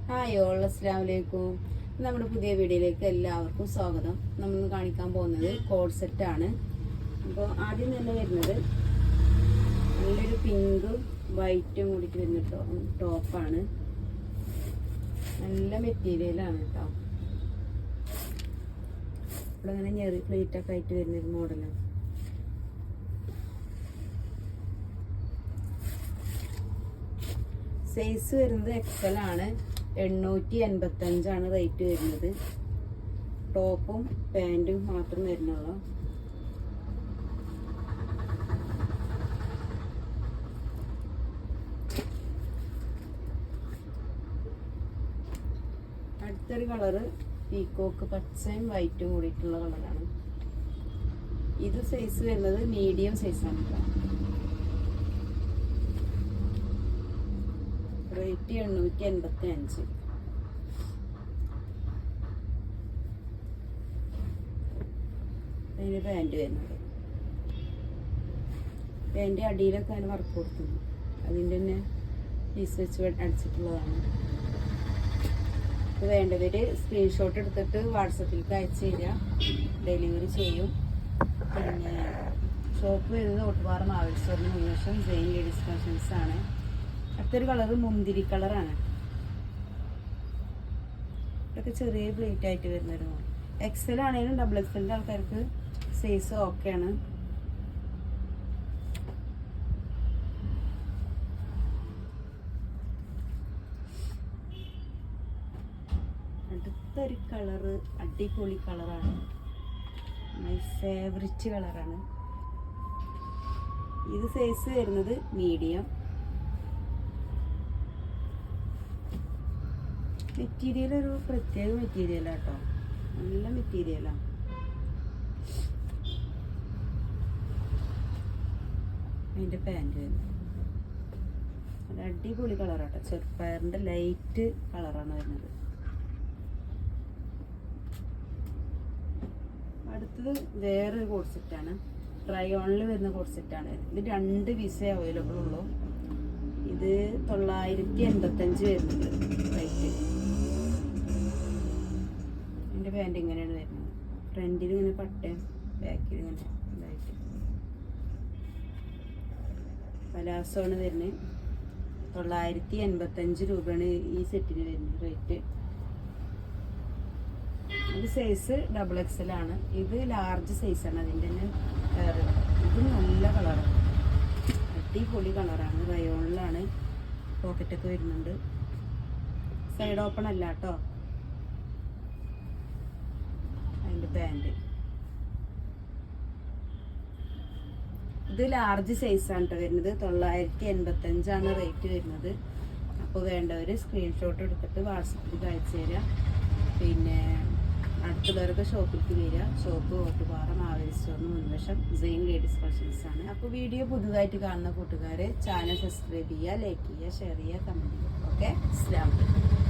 Hi all, അസ്സലാമു അലൈക്കും. നമ്മുടെ പുതിയ വീഡിയോയിലേക്ക് എല്ലാവർക്കും സ്വാഗതം. നമ്മൾ കാണിക്കാൻ പോകുന്നത് കോഡ് സെറ്റ് ആണ്. അപ്പോൾ ആദ്യം തന്നെ വരുന്നത് നല്ലൊരു പിങ്കും വൈറ്റും കൂടിയിട്ട് വരുന്ന ടോപ്പാണ്. നല്ല മെറ്റീരിയലാണ് കേട്ടോ. ഇവിടെ അങ്ങനെ ഞെറി പ്ലേറ്റൊക്കെ ആയിട്ട് വരുന്നൊരു മോഡലാണ്. സൈസ് വരുന്നത് എക്സൽ ആണ്. 885 റേറ്റ് വരുന്നത്. ടോപ്പും പാൻറ്റും മാത്രം വരുന്നുള്ളൂ. അടുത്തൊരു കളറ് പീക്കോക്ക് പച്ചയും വൈറ്റും കൂടിയിട്ടുള്ള കളറാണ്. ഇത് സൈസ് വരുന്നത് മീഡിയം സൈസാണ് കേട്ടോ. റേറ്റ് 885. അതിന് പാൻറ് വരുന്നത്. പാൻറ് അടിയിലൊക്കെ അതിന് വർക്ക് കൊടുക്കുന്നു. അതിൻ്റെ തന്നെ പീസ് വെച്ച് അടിച്ചിട്ടുള്ളതാണ്. ഇത് വേണ്ടവർ സ്ക്രീൻഷോട്ട് എടുത്തിട്ട് വാട്സപ്പിലേക്ക് അയച്ചു തരിക, ഡെലിവറി ചെയ്യും. പിന്നെ ഷോപ്പ് വരുന്നത് ഓട്ടുപാറ മാവേലിസ്റ്റോറിന് മുൻവശം സെയിൻ ലേഡീസ് ഫാഷൻസ് ആണ്. അടുത്തൊരു കളറ് മുന്തിരി കളറാണ്. ഇതൊക്കെ ചെറിയ പ്ലേറ്റ് ആയിട്ട് വരുന്നൊരു എക്സൽ ആണെങ്കിലും ഡബിൾ എക്സലിൻ്റെ ആൾക്കാർക്ക് സൈസ് ഓക്കെയാണ്. അടുത്തൊരു കളറ് അടിപൊളി കളറാണ്. മൈ ഫേവറേറ്റ് കളറാണ്. ഇത് സൈസ് വരുന്നത് മീഡിയം. മെറ്റീരിയൽ ഒരു പ്രത്യേക മെറ്റീരിയലാണ് കേട്ടോ. നല്ല മെറ്റീരിയലാണ്. അതിൻ്റെ പാൻറ് വരുന്നത് ഒരു അടിപൊളി കളറാട്ടോ. ചെറുപ്പയറിൻ്റെ ലൈറ്റ് കളറാണ് വരുന്നത്. അടുത്തത് വേറൊരു കോഡ് സെറ്റാണ്. ട്രൈ ഓണിൽ വരുന്ന കോഡ് സെറ്റാണ്. ഇത് 2 പീസേ അവൈലബിൾ ഉള്ളൂ. ഇത് 985 വരുന്നത് റേറ്റ്. എൻ്റെ പാൻറ് ഇങ്ങനെയാണ് വരുന്നത്. ഫ്രണ്ടിൽ ഇങ്ങനെ പട്ടയും ബാക്കിൽ ഇങ്ങനെ ഇതായിട്ട് പലാസോണ് വരുന്നത്. 985 രൂപയാണ് ഈ സെറ്റിന് വരുന്നത് റേറ്റ്. ഇത് സൈസ് ഡബിൾ എക്സൽ ആണ്. ഇത് ലാർജ് സൈസാണ്. അതിൻ്റെ തന്നെ വേറെ ഇത് നല്ല കളറാണ്. അടിപൊളി കളറാണ്. റയോണിലാണ്. പോക്കറ്റൊക്കെ വരുന്നുണ്ട്. സൈഡ് ഓപ്പൺ അല്ല കേട്ടോ. അതിൻ്റെ പാൻറ് ഇത് ലാർജ് സൈസാണ് കേട്ടോ വരുന്നത്. 985 റേറ്റ് വരുന്നത്. അപ്പോൾ വേണ്ടവർ സ്ക്രീൻഷോട്ട് എടുത്തിട്ട് വാട്സപ്പിൽ അയച്ചു തരിക. പിന്നെ അടുത്തുള്ളവരൊക്കെ ഷോപ്പിലേക്ക് വരിക. ഷോപ്പ് ഓട്ടുപാറ മാവേലി സ്റ്റോറിന് മുൻവശം സെയിൻ ലേഡീസ് ഫാഷൻസ് ആണ്. അപ്പോൾ വീഡിയോ പുതുതായിട്ട് കാണുന്ന കൂട്ടുകാരെ ചാനൽ സബ്സ്ക്രൈബ് ചെയ്യുക, ലൈക്ക് ചെയ്യുക, ഷെയർ ചെയ്യുക, കമൻറ്റ് ചെയ്യുക. ഓക്കെ, അസ്സലാമു അലൈക്കും.